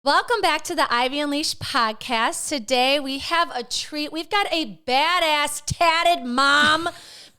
Welcome back to the Ivy Unleashed podcast. Today we have a treat. We've got a badass, tatted mom,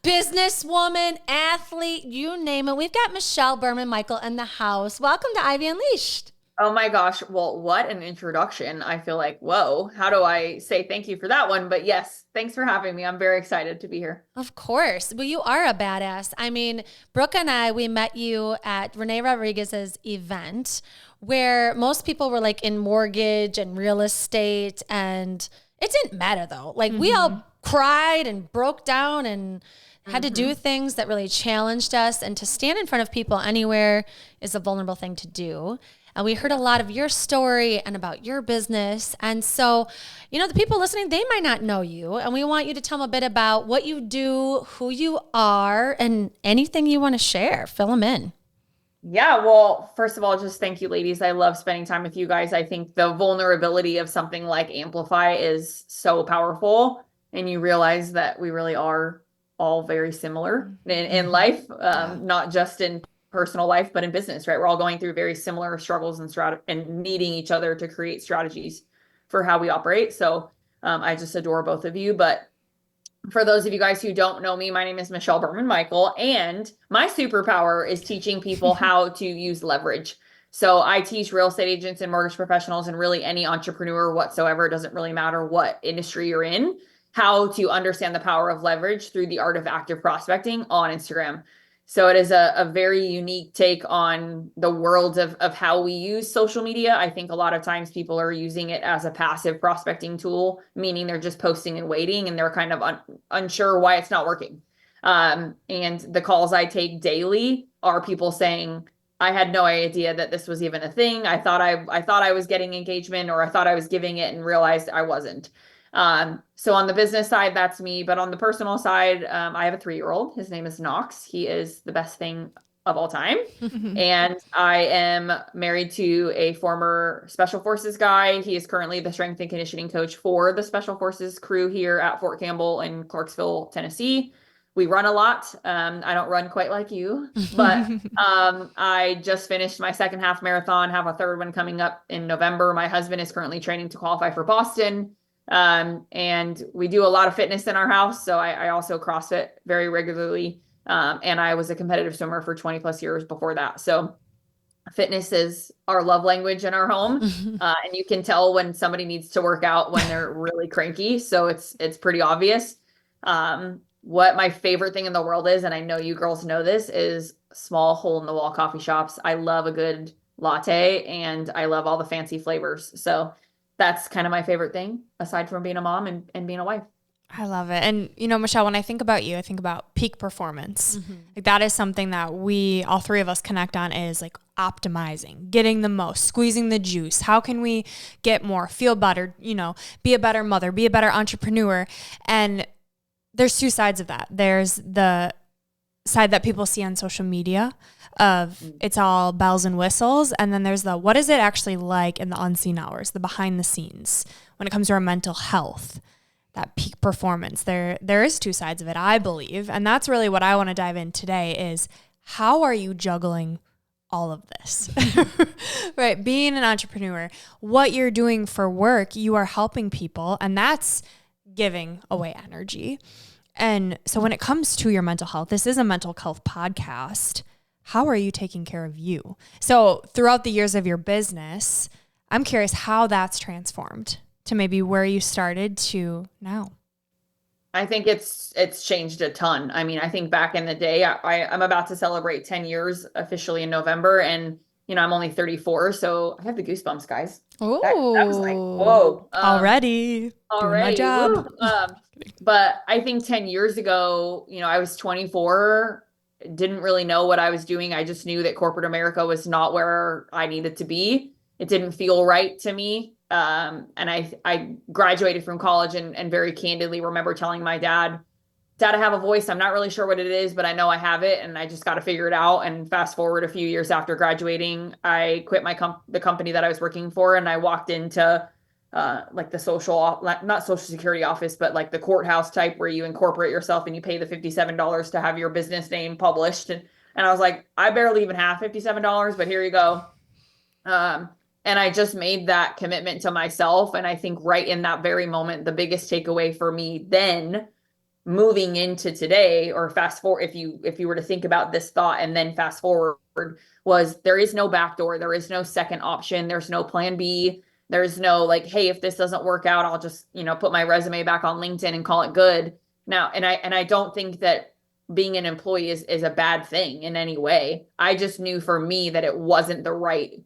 businesswoman, athlete, you name it. We've got Michelle Berman-Mikel in the house. Welcome to Ivy Unleashed. Oh my gosh. Well, what an introduction. I feel like, whoa, how do I say thank you for that one? But yes, thanks for having me. I'm very excited to be here. Of course. Well, you are a badass. I mean, Brooke and I, we met you at Renee Rodriguez's event where most people were like in mortgage and real estate. And it didn't matter though. Like we all cried and broke down and had to do things that really challenged us. And to stand in front of people anywhere is a vulnerable thing to do. And we heard a lot of your story and about your business. And so, the people listening, they might not know you. And we want you to tell them a bit about what you do, who you are, and anything you want to share. Fill them in. Yeah, well, first of all, just thank you, ladies. I love spending time with you guys. I think the vulnerability of something like Amplify is so powerful. And you realize that we really are all very similar in life, not just in personal life, but in business, right? We're all going through very similar struggles and needing each other to create strategies for how we operate. So I just adore both of you. But for those of you guys who don't know me, my name is Michelle Berman-Mikel, and my superpower is teaching people how to use leverage. So I teach real estate agents and mortgage professionals and really any entrepreneur whatsoever. It doesn't really matter what industry you're in, how to understand the power of leverage through the art of active prospecting on Instagram. So it is a very unique take on the world of how we use social media. I think a lot of times people are using it as a passive prospecting tool, meaning they're just posting and waiting and they're kind of unsure why it's not working. And the calls I take daily are people saying, I had no idea that this was even a thing. I thought I was getting engagement, or I thought I was giving it and realized I wasn't. So on the business side, that's me. But on the personal side, I have a 3-year-old. His name is Knox. He is the best thing of all time. And I am married to a former Special Forces guy. He is currently the strength and conditioning coach for the Special Forces crew here at Fort Campbell in Clarksville, Tennessee. We run a lot. I don't run quite like you, but I just finished my second half marathon, have a third one coming up in November. My husband is currently training to qualify for Boston. And we do a lot of fitness in our house. So I also CrossFit very regularly. And I was a competitive swimmer for 20 plus years before that. So fitness is our love language in our home. And you can tell when somebody needs to work out when they're really cranky. So it's pretty obvious. What my favorite thing in the world is, and I know you girls know this, is small hole in the wall coffee shops. I love a good latte and I love all the fancy flavors. So that's kind of my favorite thing, aside from being a mom and being a wife. I love it. And, Michelle, when I think about you, I think about peak performance. Like that is something that all three of us connect on, is like optimizing, getting the most, squeezing the juice. How can we get more, feel better, be a better mother, be a better entrepreneur? And there's two sides of that. There's the side that people see on social media of it's all bells and whistles. And then there's what is it actually like in the unseen hours, the behind the scenes when it comes to our mental health, that peak performance. There is two sides of it, I believe. And that's really what I want to dive in today is, how are you juggling all of this, right? Being an entrepreneur, what you're doing for work, you are helping people, and that's giving away energy. And so when it comes to your mental health, this is a mental health podcast. How are you taking care of you? So throughout the years of your business, I'm curious how that's transformed to maybe where you started to now. I think it's changed a ton. I mean, I think back in the day, I'm about to celebrate 10 years officially in November, and I'm only 34, so I have the goosebumps, guys. Oh, that was like, whoa. Already doing my job. But I think 10 years ago, I was 24, didn't really know what I was doing. I just knew that corporate America was not where I needed to be. It didn't feel right to me. And I graduated from college and very candidly remember telling my dad, I have a voice. I'm not really sure what it is, but I know I have it and I just got to figure it out. And fast forward a few years after graduating, I quit the company that I was working for. And I walked into like the not social security office, but like the courthouse type where you incorporate yourself and you pay the $57 to have your business name published. And I was like, I barely even have $57, but here you go. And I just made that commitment to myself. And I think right in that very moment, the biggest takeaway for me then moving into today, or fast forward, if you were to think about this thought and then fast forward, was there is no backdoor, there is no second option, there's no plan B, there's no like, hey, if this doesn't work out, I'll just, put my resume back on LinkedIn and call it good. Now, and I don't think that being an employee is a bad thing in any way. I just knew for me that it wasn't the right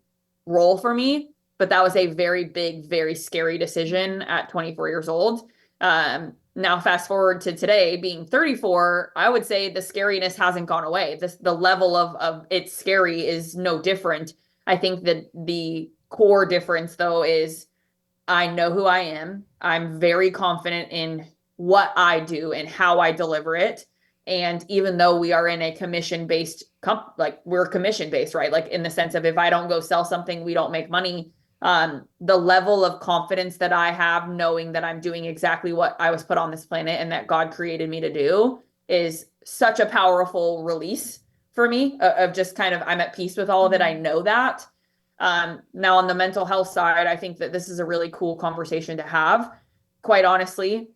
role for me, but that was a very big, very scary decision at 24 years old. Now fast forward to today, being 34, I would say the scariness hasn't gone away. The level of it's scary is no different. I think that the core difference though is I know who I am. I'm very confident in what I do and how I deliver it. And even though we are in a commission-based like we're commission-based, right? Like in the sense of if I don't go sell something, we don't make money. The level of confidence that I have knowing that I'm doing exactly what I was put on this planet and that God created me to do is such a powerful release for me of just kind of, I'm at peace with all of it. I know that. Now on the mental health side, I think that this is a really cool conversation to have. Quite honestly,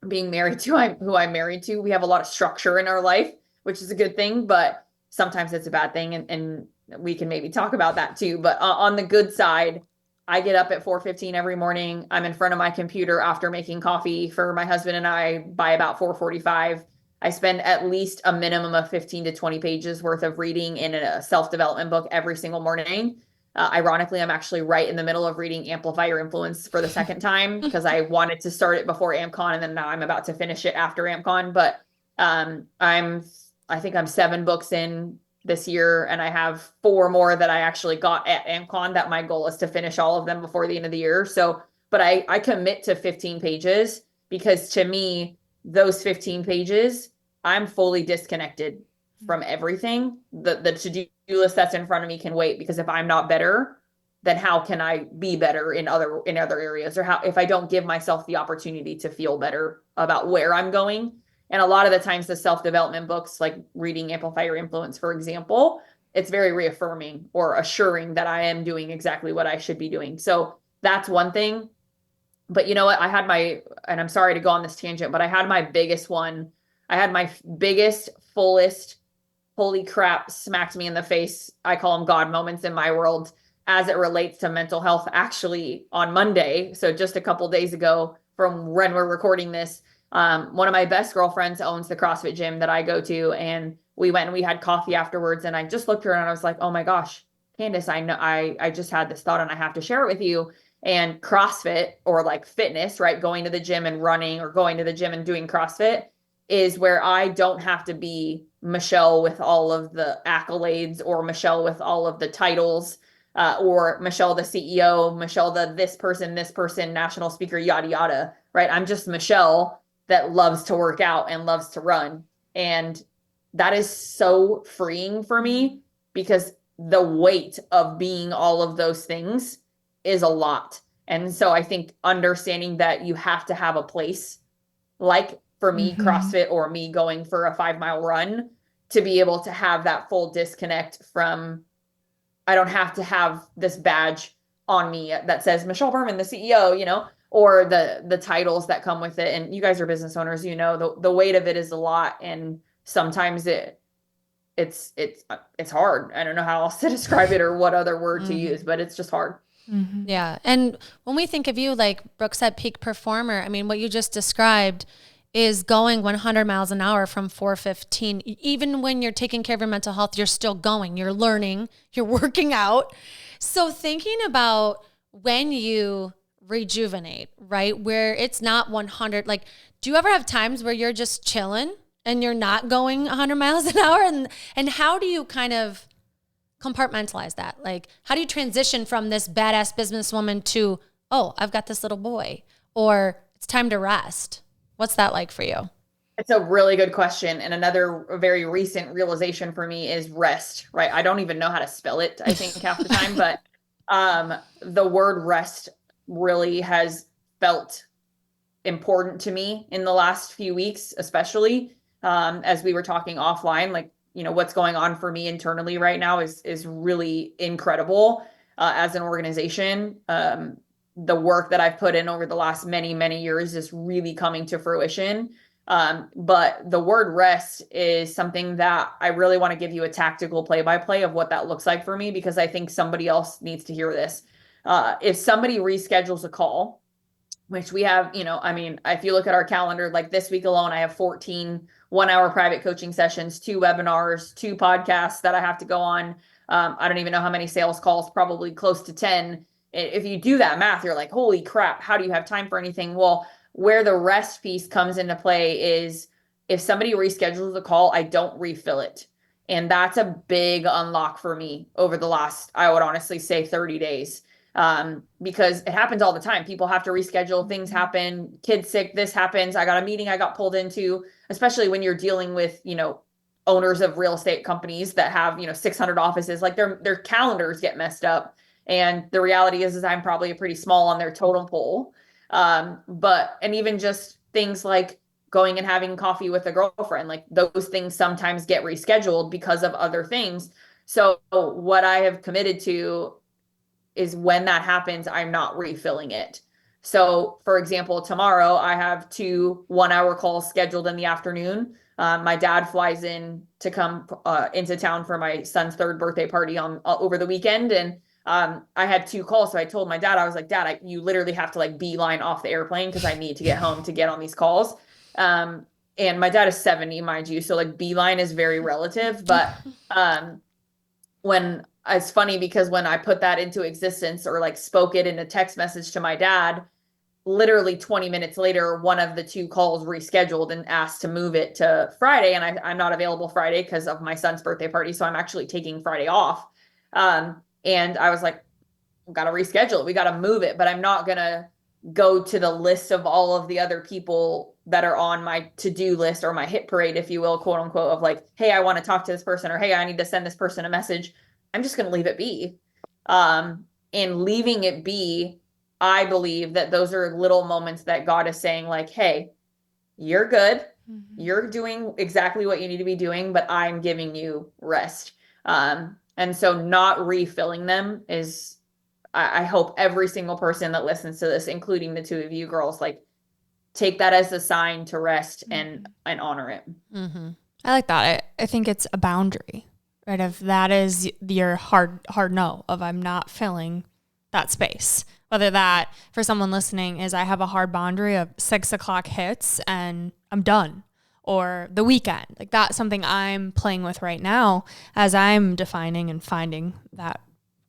being married to who I'm married to, we have a lot of structure in our life, which is a good thing, but sometimes it's a bad thing. And we can maybe talk about that too. But on the good side, I get up at 4:15 every morning. I'm in front of my computer after making coffee for my husband and I by about 4:45. I spend at least a minimum of 15 to 20 pages worth of reading in a self-development book every single morning. Ironically, I'm actually right in the middle of reading Amplify Your Influence for the second time because I wanted to start it before AmCon, and then now I'm about to finish it after AmCon. But I think I'm 7 books in this year, and I have 4 more that I actually got at AmCon that my goal is to finish all of them before the end of the year. So, but I commit to 15 pages because to me, those 15 pages, I'm fully disconnected from everything. The to-do list that's in front of me can wait because if I'm not better, then how can I be better in other areas, or how if I don't give myself the opportunity to feel better about where I'm going. And a lot of the times the self-development books, like reading Amplify Your Influence, for example, it's very reaffirming or assuring that I am doing exactly what I should be doing. So that's one thing. But you know what? And I'm sorry to go on this tangent, but I had my biggest one. I had my biggest, fullest, holy crap, smacked me in the face. I call them God moments in my world as it relates to mental health actually on Monday. So just a couple days ago from when we're recording this, one of my best girlfriends owns the CrossFit gym that I go to. And we went and we had coffee afterwards. And I just looked at her and I was like, oh my gosh, Candace, I know I just had this thought and I have to share it with you. And CrossFit, or like fitness, right? Going to the gym and running, or going to the gym and doing CrossFit, is where I don't have to be Michelle with all of the accolades, or Michelle with all of the titles, or Michelle the CEO, Michelle the this person, national speaker, yada yada, right? I'm just Michelle that loves to work out and loves to run. And that is so freeing for me because the weight of being all of those things is a lot. And so I think understanding that you have to have a place, like for me, CrossFit, or me going for a 5-mile run, to be able to have that full disconnect from, I don't have to have this badge on me that says Michelle Berman, the CEO, or the titles that come with it. And you guys are business owners, the weight of it is a lot. And sometimes it's hard. I don't know how else to describe it or what other word to use, but it's just hard. Yeah. And when we think of you, like Brooke said, peak performer, I mean, what you just described is going 100 miles an hour from 4:15. Even when you're taking care of your mental health, you're still going, you're learning, you're working out. So thinking about when you rejuvenate, right? Where it's not 100, like, do you ever have times where you're just chilling and you're not going 100 miles an hour? And how do you kind of compartmentalize that? Like, how do you transition from this badass businesswoman to, oh, I've got this little boy, or it's time to rest? What's that like for you? It's a really good question. And another very recent realization for me is rest, right? I don't even know how to spell it, I think, half the time, but the word rest really has felt important to me in the last few weeks, especially as we were talking offline, like, what's going on for me internally right now is really incredible. as an organization. The work that I've put in over the last many, many years is really coming to fruition. But the word rest is something that I really want to give you a tactical play-by-play of what that looks like for me, because I think somebody else needs to hear this. If somebody reschedules a call, which we have, I mean, if you look at our calendar, like this week alone, I have 14 1-hour private coaching sessions, 2 webinars, 2 podcasts that I have to go on. I don't even know how many sales calls, probably close to 10. If you do that math, you're like, holy crap, how do you have time for anything? Well, where the rest piece comes into play is if somebody reschedules the call, I don't refill it. And that's a big unlock for me over the last, I would honestly say 30 days. Because it happens all the time. People have to reschedule, things happen, kids sick, this happens. I got a meeting I got pulled into, especially when you're dealing with, owners of real estate companies that have, 600 offices, like their calendars get messed up. And the reality is I'm probably pretty small on their totem pole. And even just things like going and having coffee with a girlfriend, like those things sometimes get rescheduled because of other things. So what I have committed to is when that happens, I'm not refilling it. So for example, tomorrow I have 2 1-hour calls scheduled in the afternoon. My dad flies in to come into town for my son's 3rd birthday party on over the weekend. And I had 2 calls. So I told my dad, I was like, Dad, you literally have to like beeline off the airplane because I need to get home to get on these calls. And my dad is 70, mind you. So like beeline is very relative, but when it's funny because when I put that into existence or like spoke it in a text message to my dad, literally 20 minutes later, one of the 2 calls rescheduled and asked to move it to Friday. And I'm not available Friday because of my son's birthday party. So I'm actually taking Friday off. And I was like, got to reschedule it. We got to move it, but I'm not going to go to the list of all of the other people that are on my to-do list or my hit parade, if you will, quote unquote, of like, hey, I want to talk to this person, or hey, I need to send this person a message. I'm just going to leave it be. And leaving it be, I believe that those are little moments that God is saying like, hey, you're good. You're doing exactly what you need to be doing, but I'm giving you rest. And so not refilling them is, I hope every single person that listens to this, including the 2 of you girls, like take that as a sign to rest and honor it. I like that. I think it's a boundary, right? If that is your hard no of I'm not filling that space. Whether that for someone listening is I have a hard boundary of 6 o'clock hits and I'm done, or the weekend. Like that's something I'm playing with right now as I'm defining and finding that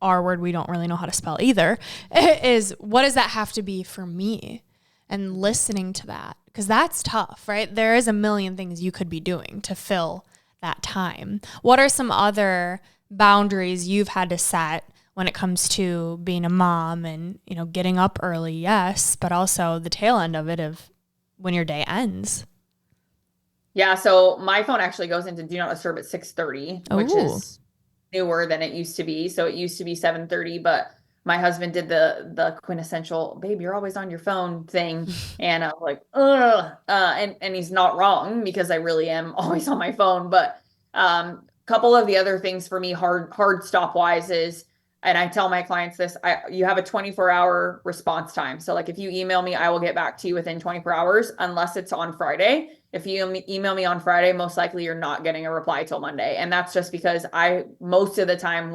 R word we don't really know how to spell either, is what does that have to be for me? And listening to that, because that's tough, right? There is a million things you could be doing to fill that time. What are some other boundaries you've had to set when it comes to being a mom and, getting up early, yes, but also the tail end of it of when your day ends? Yeah, so my phone actually goes into do not disturb at 6:30, which is newer than it used to be. So it used to be 7:30, but my husband did the quintessential babe, you're always on your phone thing. And I was like, ugh. And he's not wrong because I really am always on my phone. But couple of the other things for me, hard stop wise is, and I tell my clients this, you have a 24-hour response time. So like if you email me, I will get back to you within 24 hours, unless it's on Friday. If you email me on Friday, most likely you're not getting a reply till Monday. And that's just because most of the time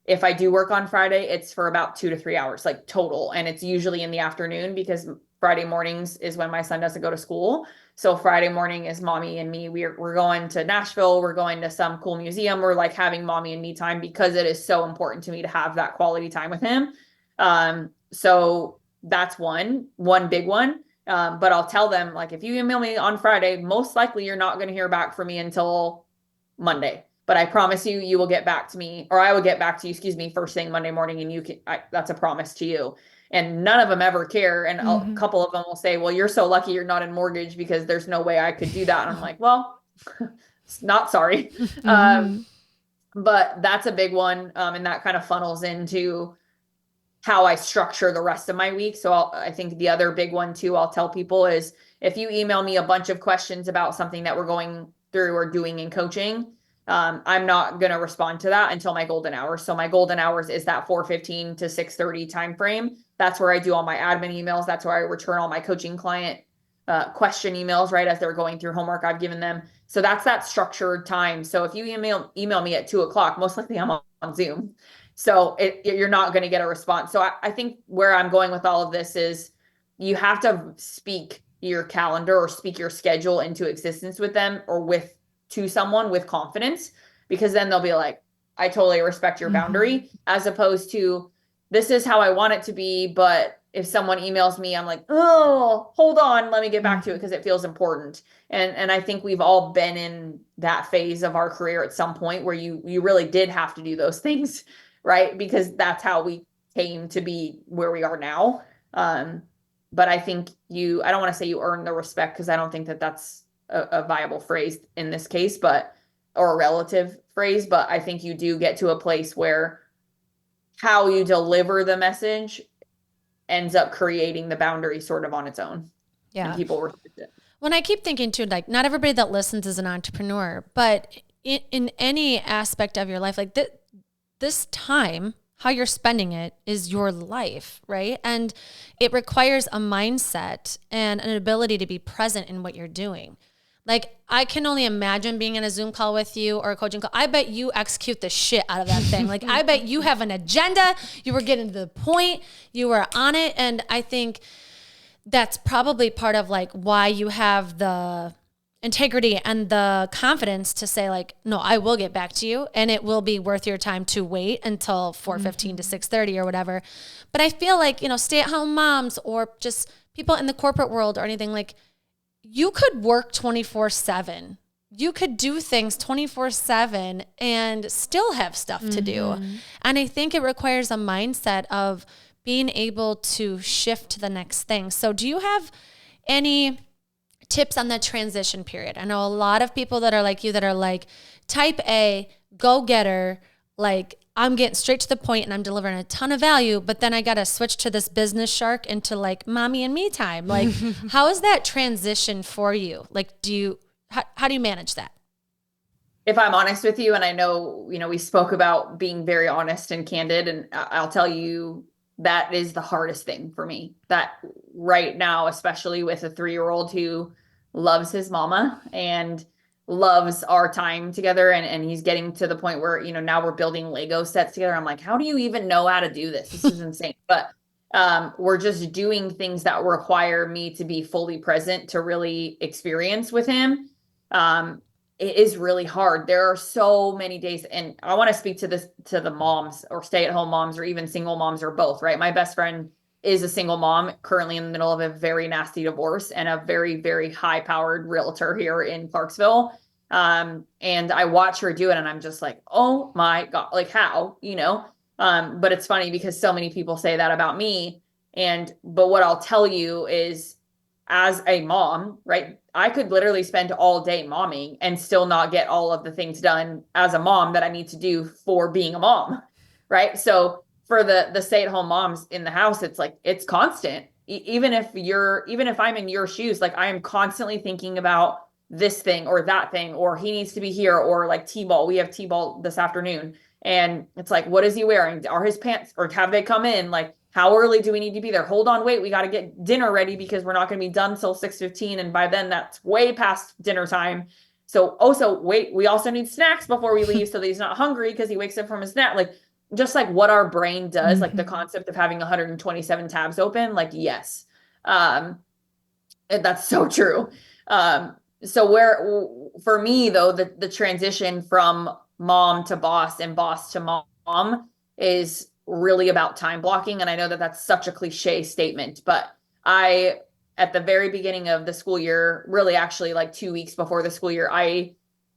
if I do work on Friday, it's for about 2 to 3 hours, like total. And it's usually in the afternoon because Friday mornings is when my son doesn't go to school. So Friday morning is mommy and me. We're going to Nashville. We're going to some cool museum. We're like having mommy and me time because it is so important to me to have that quality time with him. So that's one big one. But I'll tell them, like, if you email me on Friday, most likely you're not going to hear back from me until Monday. But I promise you, you will get back to me, or I will get back to you, first thing Monday morning. And that's a promise to you. And none of them ever care. And a couple of them will say, well, you're so lucky you're not in mortgage because there's no way I could do that. And I'm like, well, not sorry. But that's a big one. And that kind of funnels into how I structure the rest of my week. So I think the other big one too, I'll tell people is if you email me a bunch of questions about something that we're going through or doing in coaching, I'm not going to respond to that until my golden hours. So my golden hours is that 4:15 to 6:30 time frame. That's where I do all my admin emails. That's where I return all my coaching client question emails right as they're going through homework I've given them. So that's that structured time. So if you email me at 2 o'clock, most likely I'm on Zoom. So you're not going to get a response. So I think where I'm going with all of this is you have to speak your calendar or speak your schedule into existence with them or to someone with confidence, because then they'll be like, I totally respect your boundary, as opposed to this is how I want it to be. But if someone emails me, I'm like, oh, hold on, let me get back to it because it feels important. And I think we've all been in that phase of our career at some point where you really did have to do those things, right? Because that's how we came to be where we are now. But I think I don't want to say you earn the respect, because I don't think that that's a viable phrase in this case, or a relative phrase, but I think you do get to a place where how you deliver the message ends up creating the boundary sort of on its own. Yeah. And people respect it. When I keep thinking too, like not everybody that listens is an entrepreneur, but in any aspect of your life, like this time, how you're spending it is your life, right? And it requires a mindset and an ability to be present in what you're doing. Like, I can only imagine being in a Zoom call with you or a coaching call. I bet you execute the shit out of that thing. Like, I bet you have an agenda. You were getting to the point. You were on it. And I think that's probably part of like why you have the integrity and the confidence to say like, no, I will get back to you and it will be worth your time to wait until 4:15 to 6:30 or whatever. But I feel like, stay-at-home moms or just people in the corporate world or anything, like, you could work 24/7. You could do things 24/7 and still have stuff to do. And I think it requires a mindset of being able to shift to the next thing. So do you have any tips on the transition period? I know a lot of people that are like you that are like type A, go-getter, like I'm getting straight to the point and I'm delivering a ton of value, but then I got to switch to this business shark into like mommy and me time. Like, how is that transition for you? Like, how do you manage that? If I'm honest with you, and I know, we spoke about being very honest and candid, and I'll tell you that is the hardest thing for me. That right now, especially with a 3-year-old who loves his mama and loves our time together, and he's getting to the point where now we're building Lego sets together. I'm like, how do you even know how to do this? This is insane. But we're just doing things that require me to be fully present to really experience with him. It is really hard. There are so many days, and I want to speak to the moms or stay-at-home moms or even single moms or both, right? My best friend is a single mom currently in the middle of a very nasty divorce and a very, very high-powered realtor here in Clarksville. And I watch her do it and I'm just like, oh my God, like how, but it's funny because so many people say that about me. But what I'll tell you is, as a mom, right, I could literally spend all day momming and still not get all of the things done as a mom that I need to do for being a mom, right? So for the stay-at-home moms in the house, it's like, it's constant. Even if I'm in your shoes, like I am constantly thinking about this thing or that thing, or he needs to be here, or like T-ball. We have T-ball this afternoon. And it's like, what is he wearing? Are his pants, or have they come in? Like, how early do we need to be there? Hold on, wait, we got to get dinner ready because we're not going to be done till 6:15. And by then that's way past dinner time. So wait, we also need snacks before we leave so that he's not hungry because he wakes up from his nap. Like, just like what our brain does, like the concept of having 127 tabs open, like, yes. And that's so true. So for me though, the transition from mom to boss and boss to mom is really about time blocking. And I know that that's such a cliche statement, but at the very beginning of the school year, really actually like 2 weeks before the school year, I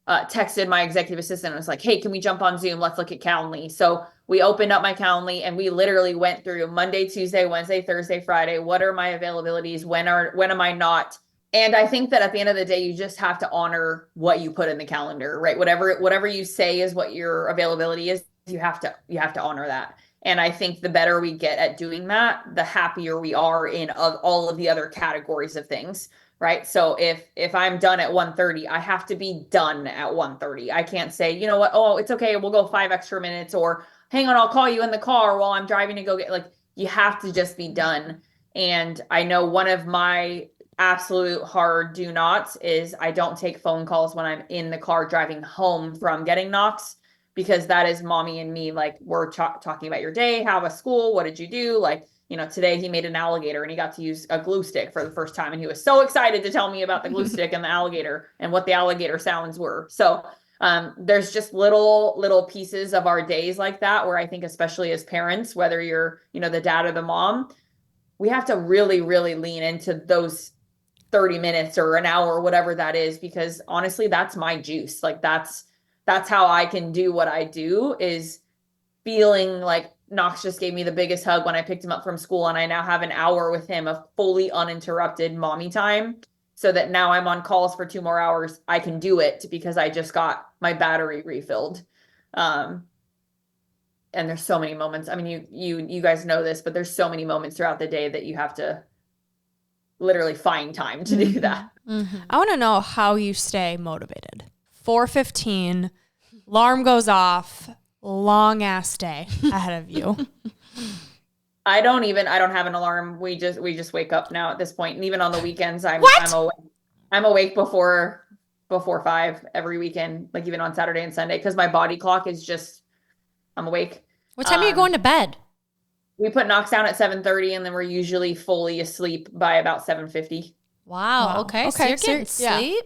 texted my executive assistant and was like, hey, can we jump on Zoom? Let's look at Calendly. So we opened up my Calendly and we literally went through Monday, Tuesday, Wednesday, Thursday, Friday. What are my availabilities? When am I not? And I think that at the end of the day, you just have to honor what you put in the calendar, right? Whatever you say is what your availability is, you have to honor that. And I think the better we get at doing that, the happier we are in all of the other categories of things. right? So if I'm done at 1:30, I have to be done at 1:30. I can't say, you know what, oh, it's okay, we'll go 5 extra minutes, or hang on, I'll call you in the car while I'm driving to go get, like, you have to just be done. And I know one of my absolute hard do nots is I don't take phone calls when I'm in the car driving home from getting knocks, because that is mommy and me, like, we're talking about your day, how was school, what did you do, like, today he made an alligator and he got to use a glue stick for the first time. And he was so excited to tell me about the glue stick and the alligator and what the alligator sounds were. So there's just little pieces of our days like that, where I think, especially as parents, whether you're, the dad or the mom, we have to really, really lean into those 30 minutes or an hour, whatever that is, because honestly, that's my juice. Like, that's how I can do what I do, is feeling like Knox just gave me the biggest hug when I picked him up from school, and I now have an hour with him of fully uninterrupted mommy time, so that now I'm on calls for 2 more hours. I can do it because I just got my battery refilled. And there's so many moments. I mean, you guys know this, but there's so many moments throughout the day that you have to literally find time to do that. I want to know how you stay motivated. 4:15, alarm goes off, long ass day ahead of you. I don't have an alarm. We just wake up now at this point. And even on the weekends, I'm awake before 5 every weekend, like even on Saturday and Sunday, because my body clock is just, I'm awake. What time are you going to bed? We put Knox down at 7:30, and then we're usually fully asleep by about 7:50. Wow. Okay. So you're getting sleep.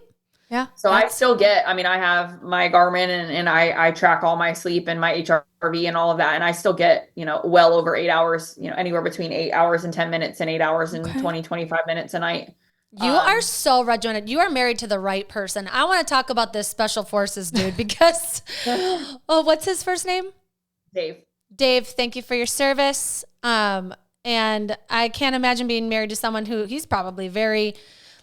Yeah. So I still get, I have my Garmin, and I track all my sleep and my HRV and all of that. And I still get, well over 8 hours, anywhere between 8 hours and 10 minutes and 8 hours and 25 minutes a night. You are so regimented. You are married to the right person. I want to talk about this special forces dude because, what's his first name? Dave, thank you for your service. And I can't imagine being married to someone who he's probably very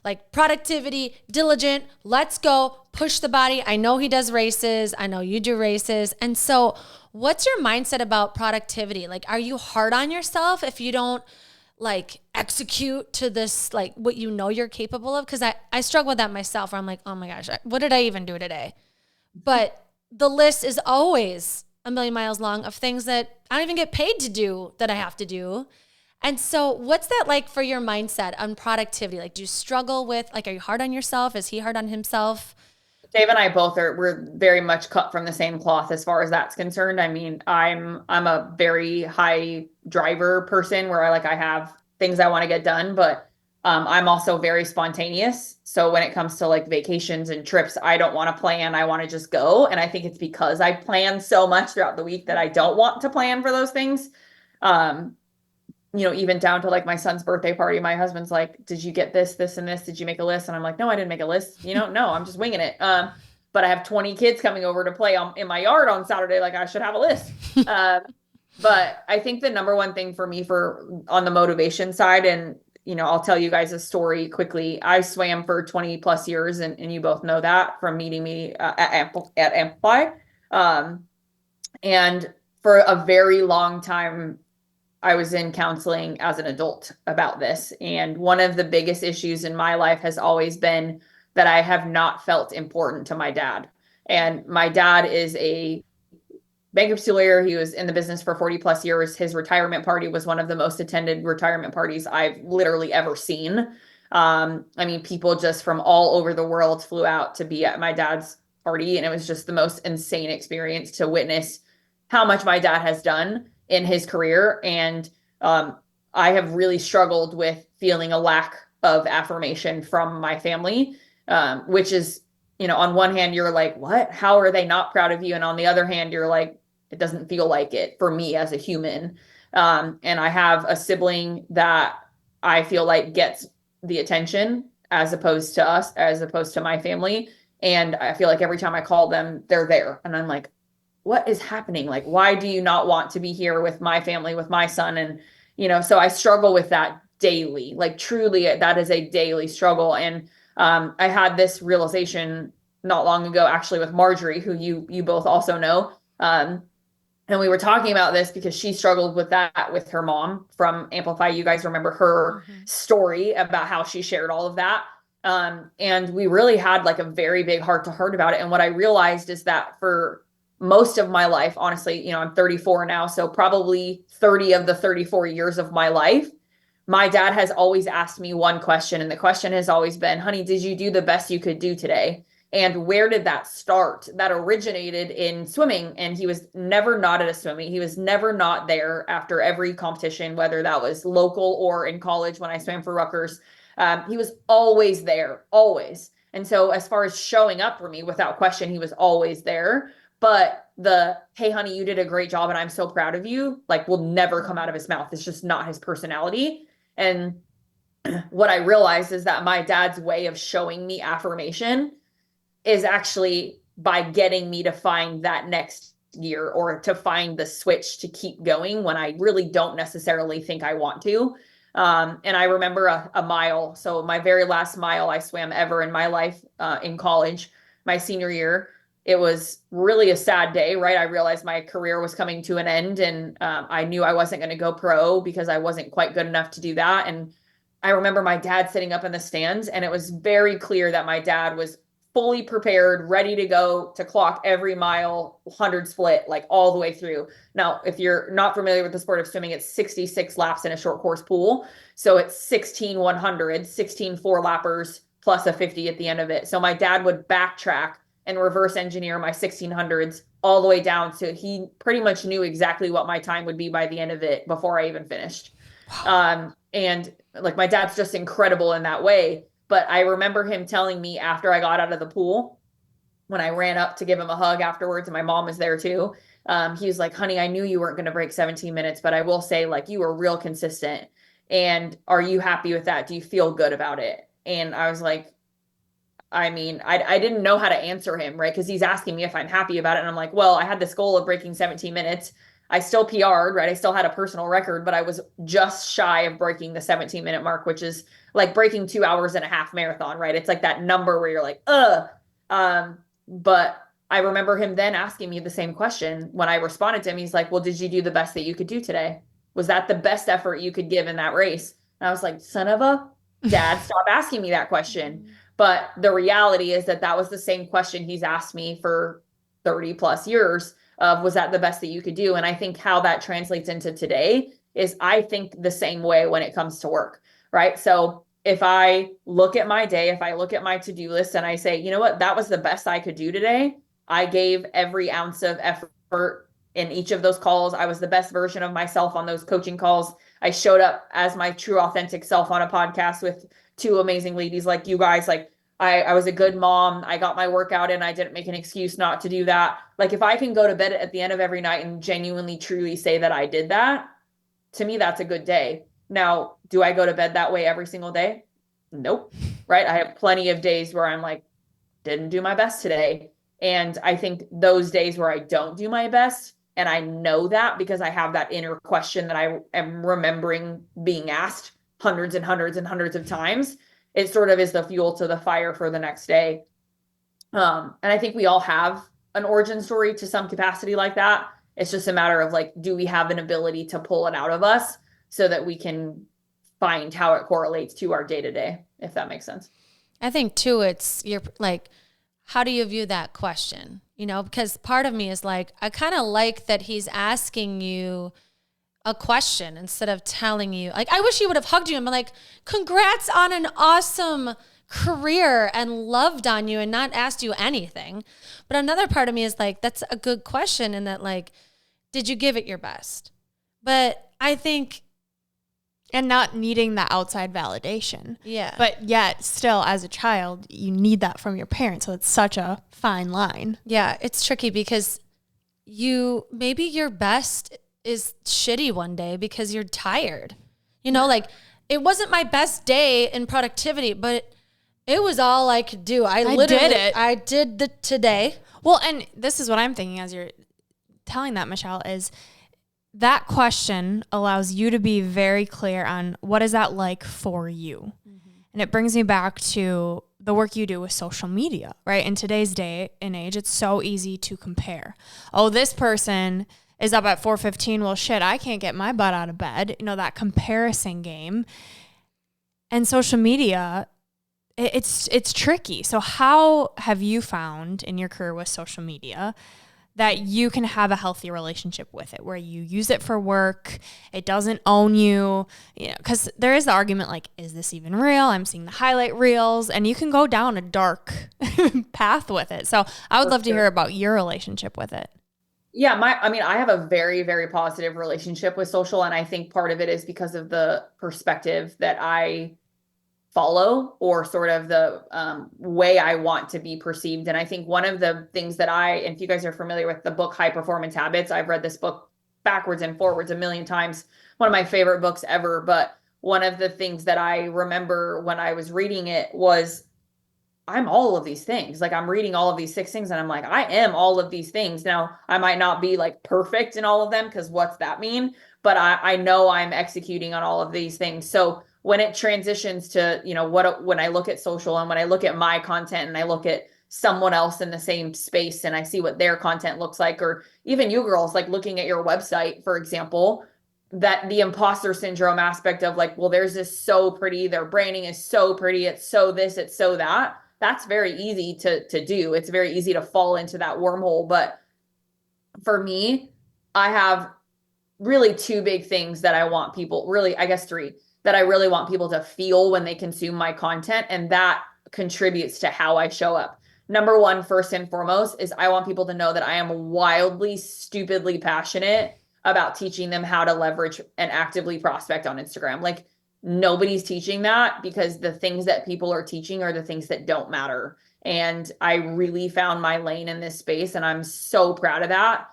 like productivity, diligent, let's go, push the body. I know he does races. I know you do races. And so what's your mindset about productivity? Like, are you hard on yourself if you don't like execute to this, like what you're capable of? Cause I struggle with that myself, where I'm like, oh my gosh, what did I even do today? But the list is always a million miles long of things that I don't even get paid to do that I have to do. And so what's that like for your mindset on productivity? Like, do you struggle with, like, are you hard on yourself? Is he hard on himself? Dave and I we're very much cut from the same cloth as far as that's concerned. I mean, I'm a very high driver person, where I have things I want to get done, but I'm also very spontaneous. So when it comes to like vacations and trips, I don't want to plan. I want to just go. And I think it's because I plan so much throughout the week that I don't want to plan for those things. Even down to like my son's birthday party, my husband's like, did you get this, this, and this? Did you make a list? And I'm like, no, I didn't make a list. No, I'm just winging it. But I have 20 kids coming over to play in my yard on Saturday. Like, I should have a list. But I think the number one thing for me on the motivation side, and, I'll tell you guys a story quickly. I swam for 20 plus years, and you both know that from meeting me at Amplify. And for a very long time, I was in counseling as an adult about this. And one of the biggest issues in my life has always been that I have not felt important to my dad. And my dad is a bankruptcy lawyer. He was in the business for 40 plus years. His retirement party was one of the most attended retirement parties I've literally ever seen. People just from all over the world flew out to be at my dad's party. And it was just the most insane experience to witness how much my dad has done in his career. And I have really struggled with feeling a lack of affirmation from my family, which is, on one hand, you're like, what? How are they not proud of you? And on the other hand, you're like, it doesn't feel like it for me as a human. And I have a sibling that I feel like gets the attention as opposed to my family. And I feel like every time I call them, they're there. And I'm like, what is happening? Like, why do you not want to be here with my family, with my son? And, so I struggle with that daily, like truly that is a daily struggle. And I had this realization not long ago, actually, with Marjorie, who you both also know. And we were talking about this because she struggled with that with her mom from Amplify. You guys remember her story about how she shared all of that. And we really had like a very big heart to heart about it. And what I realized is that for most of my life, honestly, you know, I'm 34 now, so probably 30 of the 34 years of my life, my dad has always asked me one question. And the question has always been, honey, did you do the best you could do today? And where did that start? That originated in swimming. And he was never not at a swimming. He was never not there after every competition, whether that was local or in college when I swam for Rutgers. He was always there, always. And so as far as showing up for me, without question, he was always there. But the, hey, honey, you did a great job and I'm so proud of you, like will never come out of his mouth. It's just not his personality. And what I realized is that my dad's way of showing me affirmation is actually by getting me to find that next year or to find the switch to keep going when I really don't necessarily think I want to. And I remember a mile. So my very last mile I swam ever in my life in college, my senior year. It was really a sad day, right? I realized my career was coming to an end and I knew I wasn't going to go pro because I wasn't quite good enough to do that. And I remember my dad sitting up in the stands, and it was very clear that my dad was fully prepared, ready to go to clock every mile, 100 split, like all the way through. Now, if you're not familiar with the sport of swimming, it's 66 laps in a short course pool. So it's 16 100, 16 four lappers plus a 50 at the end of it. So my dad would backtrack and reverse engineer my 1600s all the way down. So he pretty much knew exactly what my time would be by the end of it before I even finished. And like my dad's just incredible in that way. But I remember him telling me after I got out of the pool, when I ran up to give him a hug afterwards, and my mom was there too. He was like, honey, I knew you weren't going to break 17 minutes, but I will say, like, you were real consistent. And are you happy with that? Do you feel good about it? And I was like, I mean, I didn't know how to answer him, right? Because he's asking me if I'm happy about it. And I'm like, well, I had this goal of breaking 17 minutes. I still PR'd, right? I still had a personal record, but I was just shy of breaking the 17-minute mark, which is like breaking 2 hours and a half marathon, right? It's like that number where you're like, but I remember him then asking me the same question. When I responded to him, he's like, well, did you do the best that you could do today? Was that the best effort you could give in that race? And I was like, son of a dad, stop asking me that question. But the reality is that was the same question he's asked me for 30 plus years of, was that the best that you could do? And I think how that translates into today is I think the same way when it comes to work, right? So if I look at my day, if I look at my to-do list and I say, you know what, that was the best I could do today. I gave every ounce of effort in each of those calls. I was the best version of myself on those coaching calls. I showed up as my true authentic self on a podcast with two amazing ladies like you guys. Like I was a good mom. I got my workout in. I didn't make an excuse not to do that. Like if I can go to bed at the end of every night and genuinely, truly say that I did that, to me, that's a good day. Now, do I go to bed that way every single day? Nope. Right. I have plenty of days where I'm like, didn't do my best today. And I think those days where I don't do my best, and I know that because I have that inner question that I am remembering being asked hundreds and hundreds and hundreds of times, it sort of is the fuel to the fire for the next day. And I think we all have an origin story to some capacity like that. It's just a matter of like, do we have an ability to pull it out of us so that we can find how it correlates to our day to day, if that makes sense. I think too, it's you're like, how do you view that question? You know, because part of me is like, I kind of like that he's asking you a question instead of telling you, like, I wish he would have hugged you and been like, congrats on an awesome career and loved on you and not asked you anything. But another part of me is like, that's a good question. And that like, did you give it your best? But I think, and not needing that outside validation. Yeah. But yet still as a child, you need that from your parents. So it's such a fine line. Yeah. It's tricky because maybe your best is shitty one day because you're tired. You know, like it wasn't my best day in productivity, but it was all I could do. I did it. I did the today. Well, and this is what I'm thinking as you're telling that, Michelle, is that question allows you to be very clear on what is that like for you. Mm-hmm. And it brings me back to the work you do with social media, right? In today's day and age, it's so easy to compare. Oh, this person is up at 4:15. Well, shit, I can't get my butt out of bed. You know, that comparison game. And social media it's tricky. So how have you found in your career with social media that you can have a healthy relationship with it, where you use it for work, it doesn't own you? You know, because there is the argument like, is this even real? I'm seeing the highlight reels, and you can go down a dark path with it. So I would love to hear about your relationship with it. Yeah, I have a very, very positive relationship with social. And I think part of it is because of the perspective that I follow, or sort of the way I want to be perceived. And I think one of the things that and if you guys are familiar with the book High Performance Habits, I've read this book backwards and forwards a million times. One of my favorite books ever. But one of the things that I remember when I was reading it was, I'm all of these things. Like, I'm reading all of these 6 things and I'm like, I am all of these things. Now, I might not be like perfect in all of them, because what's that mean? But I know I'm executing on all of these things. So when it transitions to, when I look at social and when I look at my content and I look at someone else in the same space and I see what their content looks like, or even you girls, like looking at your website, for example, that the imposter syndrome aspect of like, well, there's this so pretty, their branding is so pretty, it's so this, it's so that. That's very easy to do. It's very easy to fall into that wormhole. But for me, I have really 2 big things that I want people, really, I guess 3, that I really want people to feel when they consume my content. And that contributes to how I show up. Number 1, first and foremost, is I want people to know that I am wildly, stupidly passionate about teaching them how to leverage and actively prospect on Instagram. Like, nobody's teaching that, because the things that people are teaching are the things that don't matter. And I really found my lane in this space, and I'm so proud of that.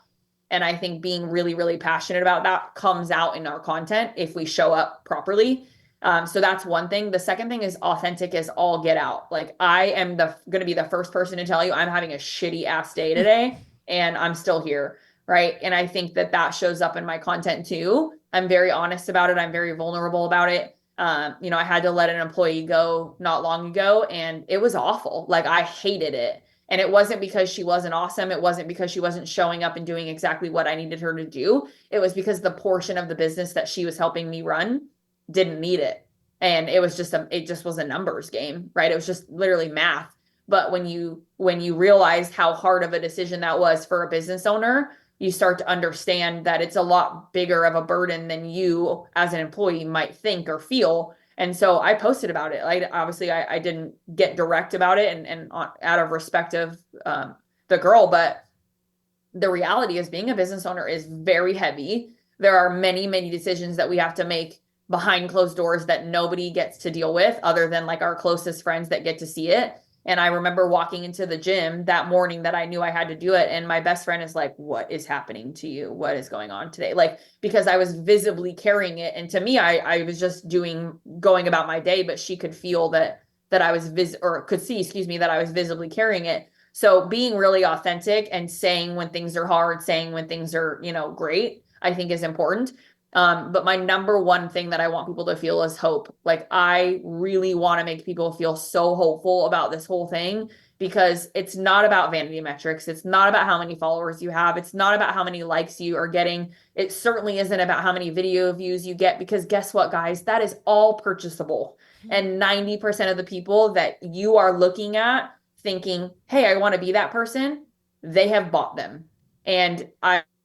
And I think being really, really passionate about that comes out in our content if we show up properly. So that's one thing. The second thing is authentic as all get out. Like, I am going to be the first person to tell you I'm having a shitty ass day today and I'm still here. Right. And I think that shows up in my content too. I'm very honest about it. I'm very vulnerable about it. I had to let an employee go not long ago, and it was awful. Like, I hated it. And it wasn't because she wasn't awesome. It wasn't because she wasn't showing up and doing exactly what I needed her to do. It was because the portion of the business that she was helping me run didn't need it. And it was it just was a numbers game, right? It was just literally math. But when you realize how hard of a decision that was for a business owner, you start to understand that it's a lot bigger of a burden than you as an employee might think or feel. And so I posted about it. Like, obviously I didn't get direct about it and out of respect of the girl, but the reality is being a business owner is very heavy. There are many, many decisions that we have to make behind closed doors that nobody gets to deal with, other than like our closest friends that get to see it. And I remember walking into the gym that morning that I knew I had to do it. And my best friend is like, what is happening to you? What is going on today? Like, because I was visibly carrying it. And to me, I was just going about my day, but she could feel that I was could see, excuse me, that I was visibly carrying it. So being really authentic and saying when things are hard, saying when things are, great, I think is important. But my number one thing that I want people to feel is hope. Like, I really want to make people feel so hopeful about this whole thing, because it's not about vanity metrics. It's not about how many followers you have. It's not about how many likes you are getting. It certainly isn't about how many video views you get, because guess what, guys? That is all purchasable. And 90% of the people that you are looking at thinking, hey, I want to be that person, they have bought them. And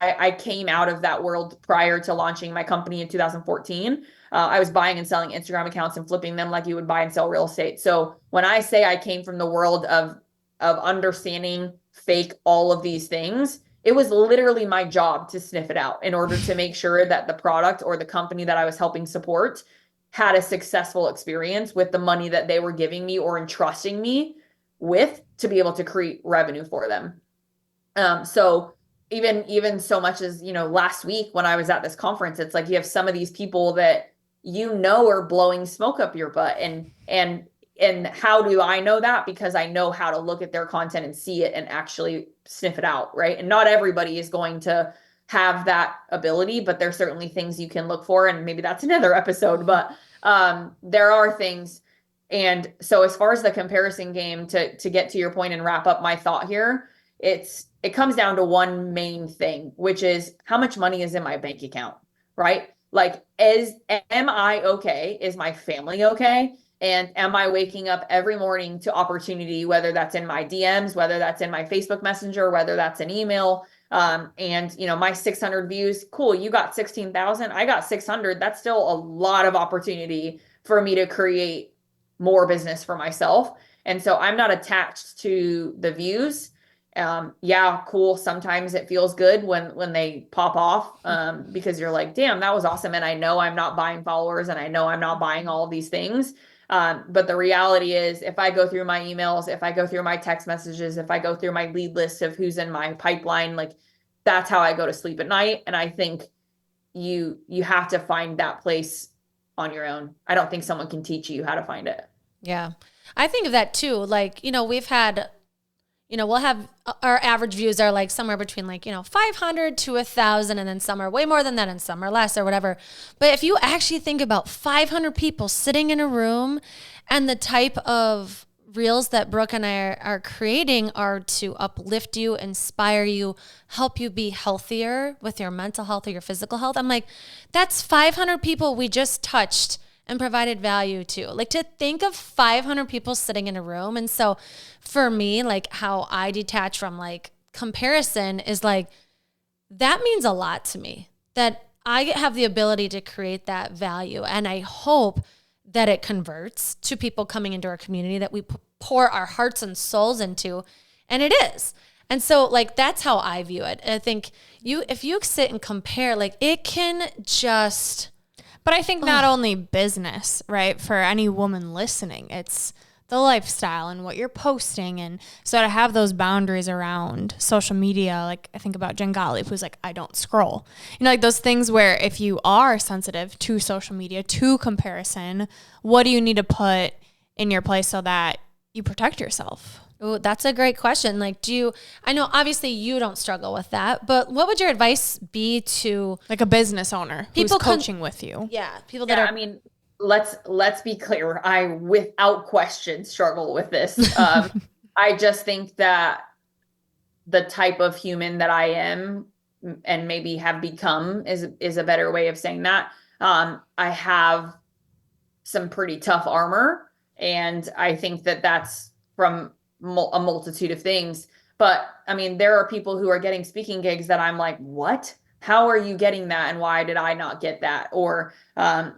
I came out of that world prior to launching my company in 2014. I was buying and selling Instagram accounts and flipping them like you would buy and sell real estate. So when I say I came from the world of understanding fake all of these things, it was literally my job to sniff it out in order to make sure that the product or the company that I was helping support had a successful experience with the money that they were giving me or entrusting me with, to be able to create revenue for them. So even so much as, last week when I was at this conference, it's like you have some of these people that are blowing smoke up your butt. And how do I know that? Because I know how to look at their content and see it and actually sniff it out, right? And not everybody is going to have that ability, but there's certainly things you can look for. And maybe that's another episode, but there are things. And so as far as the comparison game, to get to your point and wrap up my thought here, it comes down to one main thing, which is how much money is in my bank account, right? Like, am I okay? Is my family okay? And am I waking up every morning to opportunity, whether that's in my DMs, whether that's in my Facebook Messenger, whether that's an email? And my 600 views, cool. You got 16,000. I got 600. That's still a lot of opportunity for me to create more business for myself. And so I'm not attached to the views. Yeah, cool. Sometimes it feels good when they pop off, because you're like, damn, that was awesome. And I know I'm not buying followers, and I know I'm not buying all of these things. But the reality is, if I go through my emails, if I go through my text messages, if I go through my lead list of who's in my pipeline, like that's how I go to sleep at night. And I think you have to find that place on your own. I don't think someone can teach you how to find it. Yeah. I think of that too. Like, we've had, we'll have our average views are like somewhere between 500 to 1,000, and then some are way more than that and some are less or whatever. But if you actually think about 500 people sitting in a room, and the type of reels that Brooke and I are creating are to uplift you, inspire you, help you be healthier with your mental health or your physical health. I'm like, that's 500 people we just touched and provided value to. Like, to think of 500 people sitting in a room. And so for me, like, how I detach from comparison is that means a lot to me, that I have the ability to create that value. And I hope that it converts to people coming into our community that we pour our hearts and souls into. And it is. And so that's how I view it. I think if you sit and compare, it can just... But I think not only business, right? For any woman listening, it's the lifestyle and what you're posting. And so to have those boundaries around social media, I think about Jen Gottlieb, who's like, I don't scroll. Those things where if you are sensitive to social media, to comparison, what do you need to put in your place so that you protect yourself? Oh, that's a great question. I know obviously you don't struggle with that, but what would your advice be to a business owner who's coaching with you? Yeah. People that are, I mean, let's be clear. I, without question, struggle with this. I just think that the type of human that I am, and maybe have become, is a better way of saying that. I have some pretty tough armor, and I think that that's from a multitude of things. But I mean, there are people who are getting speaking gigs that I'm like, what? How are you getting that? And why did I not get that? Or I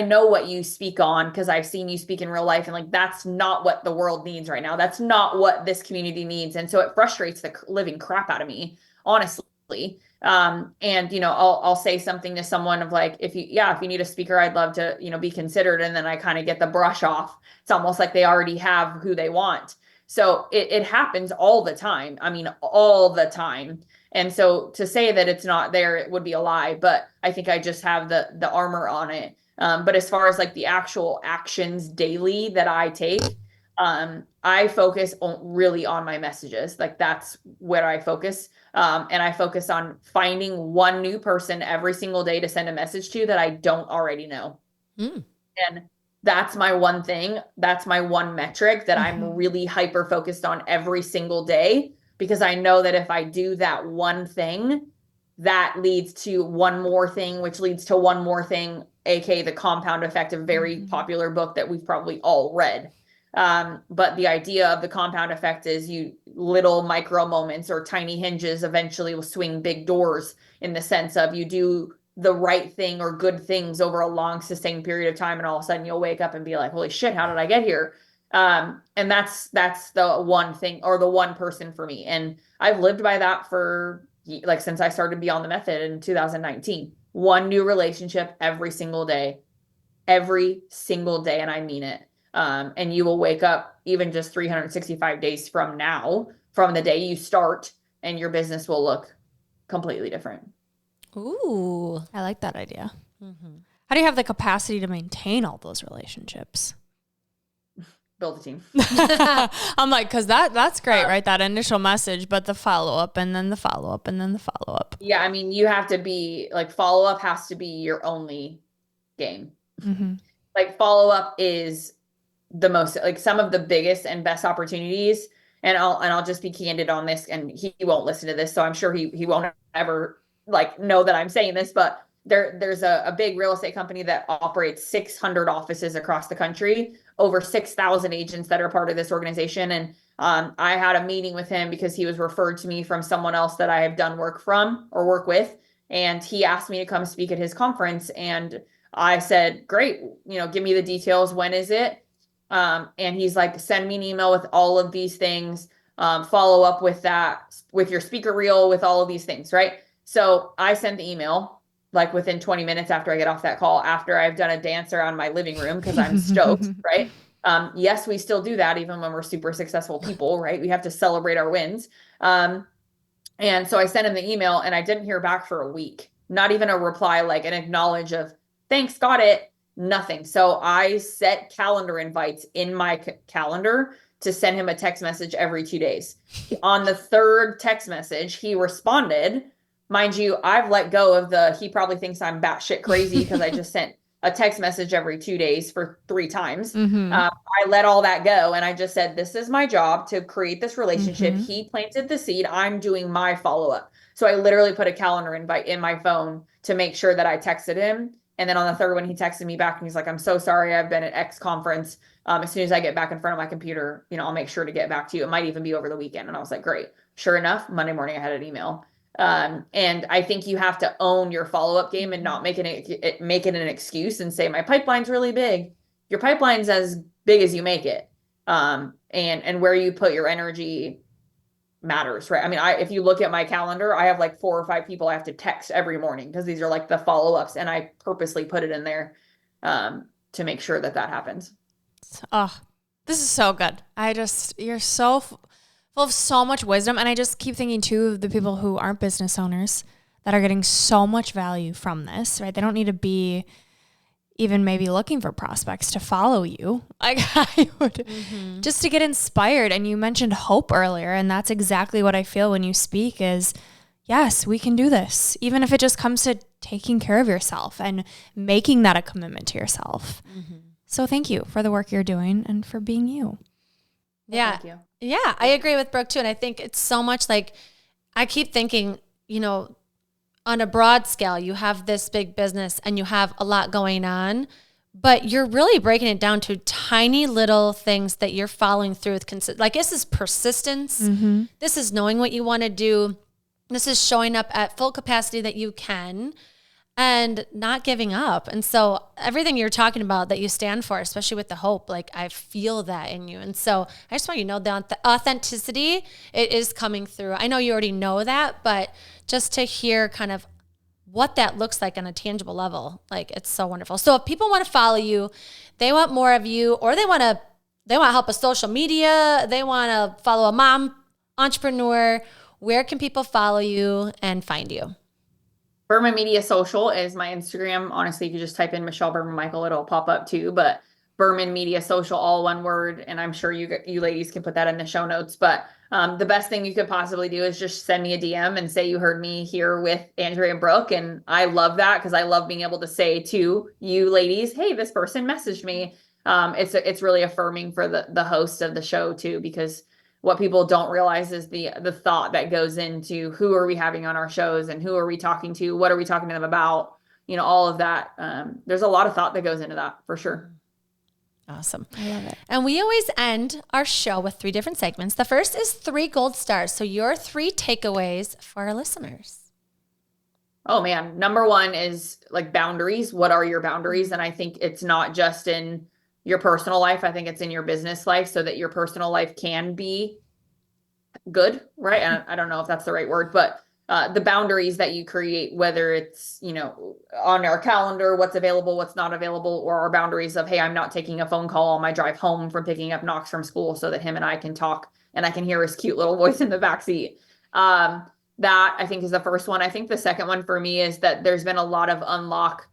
know what you speak on because I've seen you speak in real life, and that's not what the world needs right now. That's not what this community needs. And so it frustrates the living crap out of me, honestly. And I'll say something to someone of if you need a speaker, I'd love to, be considered. And then I kind of get the brush off. It's almost like they already have who they want. So it happens all the time. I mean, all the time. And so to say that it's not there, it would be a lie, but I think I just have the armor on it. But as far as the actual actions daily that I take, I focus really on my messages. That's where I focus. And I focus on finding one new person every single day to send a message to that I don't already know. And that's my one thing. That's my one metric that I'm really hyper focused on every single day, because I know that if I do that one thing, that leads to one more thing, which leads to one more thing, aka the compound effect, a very popular book that we've probably all read. But the idea of the compound effect is little micro moments or tiny hinges eventually will swing big doors, in the sense of you do the right thing or good things over a long sustained period of time, and all of a sudden you'll wake up and be like, holy shit, how did I get here? And that's the one thing, or the one person for me. And I've lived by that for since I started Beyond the Method in 2019. One new relationship every single day. And I mean it. And you will wake up even just 365 days from now, from the day you start, and your business will look completely different. Ooh, I like that idea. How do you have the capacity to maintain all those relationships? Build a team. I'm like, because that's great, right? That initial message, but the follow-up, and then the follow-up, and then the follow-up. Yeah, I mean, you have to be follow-up has to be your only game. Follow-up is the most, some of the biggest and best opportunities. And I'll just be candid on this, and he won't listen to this, so I'm sure he won't ever know that I'm saying this, but there's a big real estate company that operates 600 offices across the country, over 6,000 agents that are part of this organization. And I had a meeting with him because he was referred to me from someone else that I have done work from or work with. And he asked me to come speak at his conference. And I said, great, give me the details. When is it? And he's like, send me an email with all of these things. Follow up with that, with your speaker reel, with all of these things, right? So I sent the email like within 20 minutes after I get off that call, after I've done a dance around my living room because I'm stoked, right? Yes, we still do that even when we're super successful people, right? We have to celebrate our wins. And so I sent him the email and I didn't hear back for a week, not even a reply, like an acknowledge of thanks, got it, nothing. So I set calendar invites in my calendar to send him a text message every 2 days. On the third text message, he responded. Mind you, I've let go of he probably thinks I'm batshit crazy because I just sent a text message every 2 days for 3 times. I let all that go. And I just said, this is my job to create this relationship. He planted the seed. I'm doing my follow-up. So I literally put a calendar invite in my phone to make sure that I texted him. And then on the third one, he texted me back and he's like, I'm so sorry. I've been at X conference. As soon as I get back in front of my computer, I'll make sure to get back to you. It might even be over the weekend. And I was like, great. Sure enough, Monday morning, I had an email. And I think you have to own your follow-up game and not make it an excuse and say, my pipeline's really big. Your pipeline's as big as you make it. And where you put your energy matters, right? I mean, if you look at my calendar, I have like 4 or 5 people I have to text every morning because these are like the follow-ups, and I purposely put it in there, to make sure that happens. Oh, this is so good. You're so full of so much wisdom. And I just keep thinking too of the people who aren't business owners that are getting so much value from this, right? They don't need to be even maybe looking for prospects to follow you. Like I would just to get inspired. And you mentioned hope earlier. And that's exactly what I feel when you speak is, yes, we can do this. Even if it just comes to taking care of yourself and making that a commitment to yourself. So thank you for the work you're doing and for being you. Yeah. Thank you. Yeah, I agree with Brooke too. And I think it's so much like, I keep thinking, on a broad scale, you have this big business and you have a lot going on, but you're really breaking it down to tiny little things that you're following through with. Like this is persistence. This is knowing what you want to do. This is showing up at full capacity that you can and not giving up. And so everything you're talking about that you stand for, especially with the hope, like I feel that in you. And so I just want you to know the authenticity, it is coming through. I know you already know that, but just to hear kind of what that looks like on a tangible level, like it's so wonderful. So if people want to follow you, they want more of you, or they want help with social media, they want to follow a mom entrepreneur, where can people follow you and find you? Berman Media Social is my Instagram. Honestly, if you just type in Michelle Berman-Mikel, it'll pop up too. But Berman Media Social, all one word. And I'm sure you ladies can put that in the show notes. But the best thing you could possibly do is just send me a DM and say you heard me here with Andrea and Brooke. And I love that because I love being able to say to you ladies, hey, this person messaged me. It's really affirming for the host of the show too, because what people don't realize is the thought that goes into who are we having on our shows and who are we talking to? What are we talking to them about? All of that. There's a lot of thought that goes into that for sure. Awesome. I love it. And we always end our show with 3 different segments. The first is 3 gold stars. So your 3 takeaways for our listeners. Oh man. Number 1 is like boundaries. What are your boundaries? And I think it's not just in your personal life. I think it's in your business life so that your personal life can be good, right? And I don't know if that's the right word, but the boundaries that you create, whether it's, on our calendar, what's available, what's not available, or our boundaries of, hey, I'm not taking a phone call on my drive home from picking up Knox from school so that him and I can talk and I can hear his cute little voice in the backseat. That I think is the first one. I think the second one for me is that there's been a lot of unlock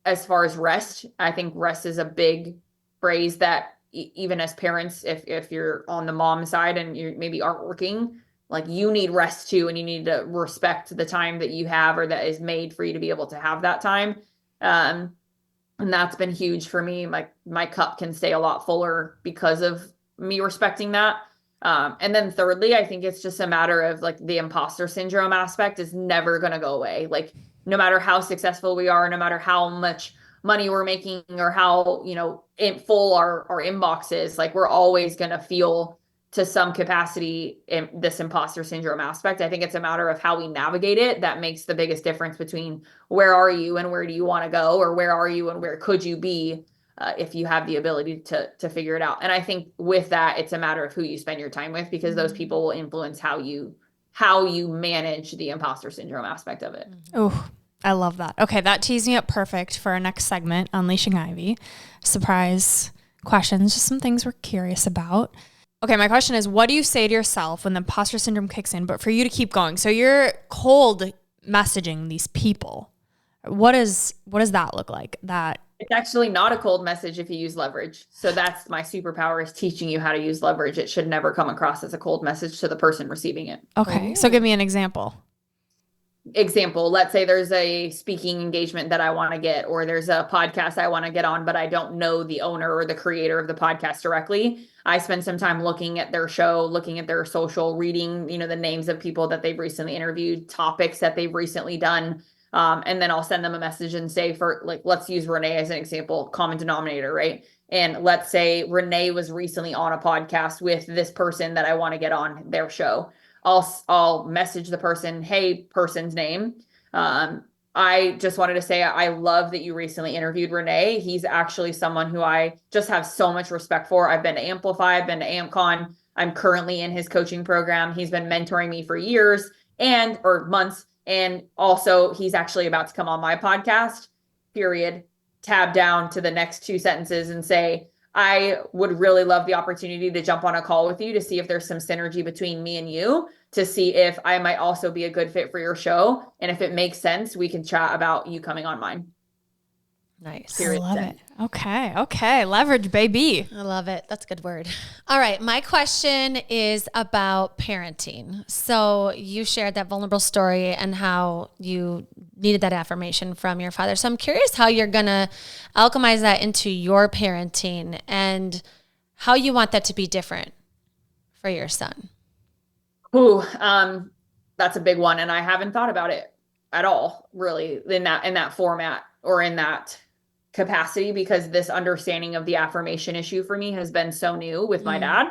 as far as rest. I think rest is a big phrase that even as parents, if you're on the mom side and you maybe aren't working, like you need rest too, and you need to respect the time that you have or that is made for you to be able to have that time. And that's been huge for me. My cup can stay a lot fuller because of me respecting that. And then thirdly, I think it's just a matter of like the imposter syndrome aspect is never going to go away. Like no matter how successful we are, no matter how much money we're making or how, in full our inbox is, like we're always going to feel to some capacity in this imposter syndrome aspect. I think it's a matter of how we navigate it that makes the biggest difference between where are you and where do you want to go, or where are you and where could you be if you have the ability to figure it out. And I think with that, it's a matter of who you spend your time with, because those people will influence how you manage the imposter syndrome aspect of it. Oh, I love that. Okay, that tees me up perfect for our next segment, Unleashing Ivy. Surprise questions, just some things we're curious about. Okay, my question is, what do you say to yourself when the imposter syndrome kicks in, but for you to keep going? So you're cold messaging these people. What does that look like? It's actually not a cold message if you use leverage. So that's my superpower, is teaching you how to use leverage. It should never come across as a cold message to the person receiving it. Okay, so give me an example. Let's say there's a speaking engagement that I want to get, or there's a podcast I want to get on, but I don't know the owner or the creator of the podcast directly. I spend some time looking at their show, looking at their social, reading, the names of people that they've recently interviewed, topics that they've recently done. And then I'll send them a message and say, let's use Renee as an example, common denominator, right? And let's say Renee was recently on a podcast with this person that I want to get on their show. I'll message the person, hey, person's name. I just wanted to say, I love that you recently interviewed Renee. He's actually someone who I just have so much respect for. I've been to Amplify, I've been to AmpCon. I'm currently in his coaching program. He's been mentoring me for years or months. And also he's actually about to come on my podcast, period. Tab down to the next 2 sentences and say, I would really love the opportunity to jump on a call with you to see if there's some synergy between me and you, to see if I might also be a good fit for your show. And if it makes sense, we can chat about you coming on mine. Nice. I love it. Okay. Leverage, baby. I love it. That's a good word. All right. My question is about parenting. So you shared that vulnerable story and how you needed that affirmation from your father. So I'm curious how you're going to alchemize that into your parenting and how you want that to be different for your son. Ooh, that's a big one. And I haven't thought about it at all, really, in that format or in that capacity, because this understanding of the affirmation issue for me has been so new with my dad.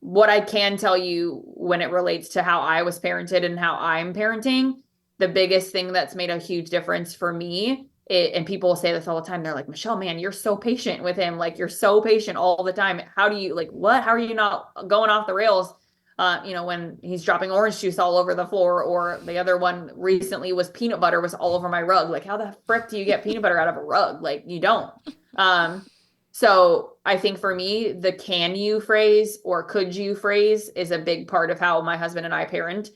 What I can tell you when it relates to how I was parented and how I'm parenting, the biggest thing that's made a huge difference for me, and people say this all the time, they're like, Michelle, man, you're so patient with him. Like, you're so patient all the time. How do you, how are you not going off the rails? When he's dropping orange juice all over the floor, or the other one recently was peanut butter was all over my rug. Like, how the frick do you get peanut butter out of a rug? Like, you don't. So I think for me, the can you phrase or could you phrase is a big part of how my husband and I parent.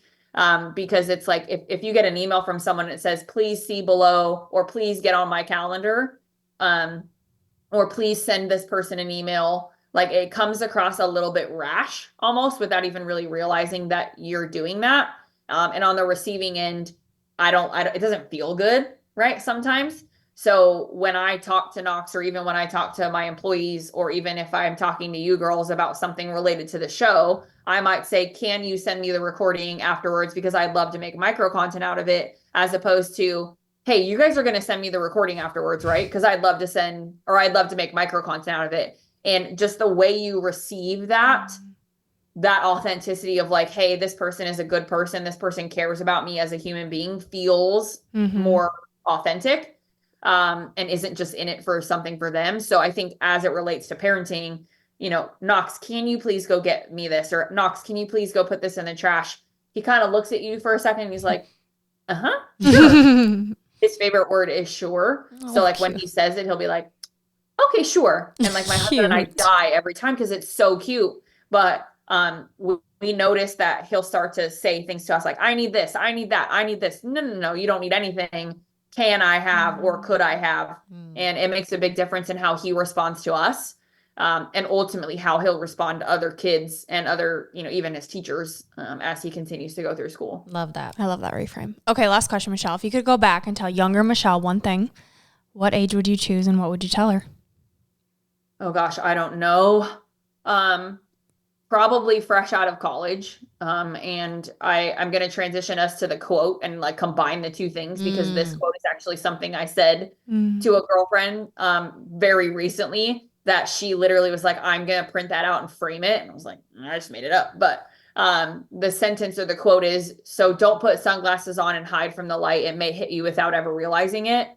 Because it's like, if you get an email from someone that says, please see below, or please get on my calendar, or please send this person an email, like, it comes across a little bit rash almost without even really realizing that you're doing that. And on the receiving end, it doesn't feel good, right? Sometimes. So when I talk to Knox, or even when I talk to my employees, or even if I'm talking to you girls about something related to the show, I might say, can you send me the recording afterwards? Because I'd love to make micro content out of it, as opposed to, hey, you guys are going to send me the recording afterwards, right? Because I'd love to make micro content out of it. And just the way you receive that authenticity of like, hey, this person is a good person, this person cares about me as a human being, feels more authentic, and isn't just in it for something for them. So I think as it relates to parenting, Knox, can you please go get me this? Or Knox, can you please go put this in the trash? He kind of looks at you for a second and he's like, sure. His favorite word is sure. So like when he says it, he'll be like, okay, sure. And like my husband and I die every time because it's so cute. But we notice that he'll start to say things to us like, I need this, I need that, I need this. No, you don't need anything. Can I have, or could I have? And it makes a big difference in how he responds to us. And ultimately how he'll respond to other kids and other, even his teachers, as he continues to go through school. Love that. I love that reframe. Okay, last question, Michelle. If you could go back and tell younger Michelle one thing, what age would you choose and what would you tell her? Oh gosh, I don't know. probably fresh out of college. And I'm going to transition us to the quote and like combine the two things because this quote is actually something I said to a girlfriend very recently that she literally was like, I'm going to print that out and frame it. And I was like, I just made it up. But the sentence or the quote is, so don't put sunglasses on and hide from the light. It may hit you without ever realizing it.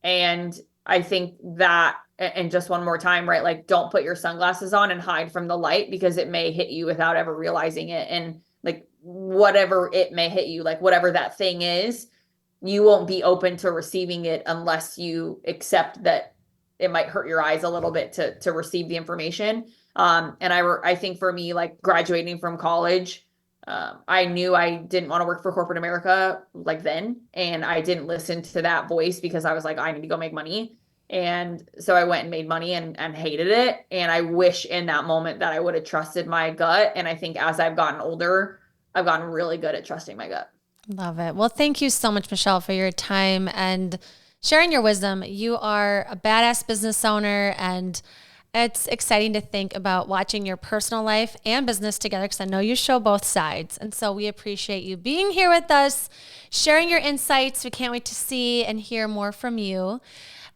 And I think that, and just one more time, right? Like, don't put your sunglasses on and hide from the light because it may hit you without ever realizing it. And like, whatever it may hit you, like whatever that thing is, you won't be open to receiving it unless you accept that it might hurt your eyes a little bit to receive the information. And I think for me, like graduating from college, I knew I didn't want to work for corporate America like then. And I didn't listen to that voice because I was like, I need to go make money. And so I went and made money and hated it. And I wish in that moment that I would have trusted my gut. And I think as I've gotten older, I've gotten really good at trusting my gut. Love it. Well, thank you so much, Michelle, for your time and sharing your wisdom. You are a badass business owner, and it's exciting to think about watching your personal life and business together because I know you show both sides. And so we appreciate you being here with us, sharing your insights. We can't wait to see and hear more from you.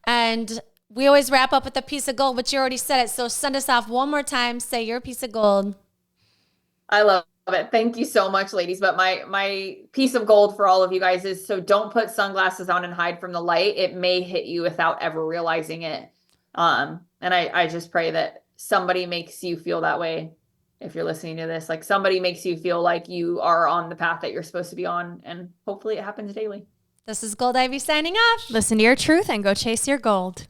And we always wrap up with a piece of gold, but you already said it. So send us off one more time. Say your piece of gold. I love it. Thank you so much, ladies. But my piece of gold for all of you guys is, so don't put sunglasses on and hide from the light. It may hit you without ever realizing it. And I just pray that somebody makes you feel that way. If you're listening to this, like somebody makes you feel like you are on the path that you're supposed to be on. And hopefully it happens daily. This is Gold Ivy signing off. Listen to your truth and go chase your gold.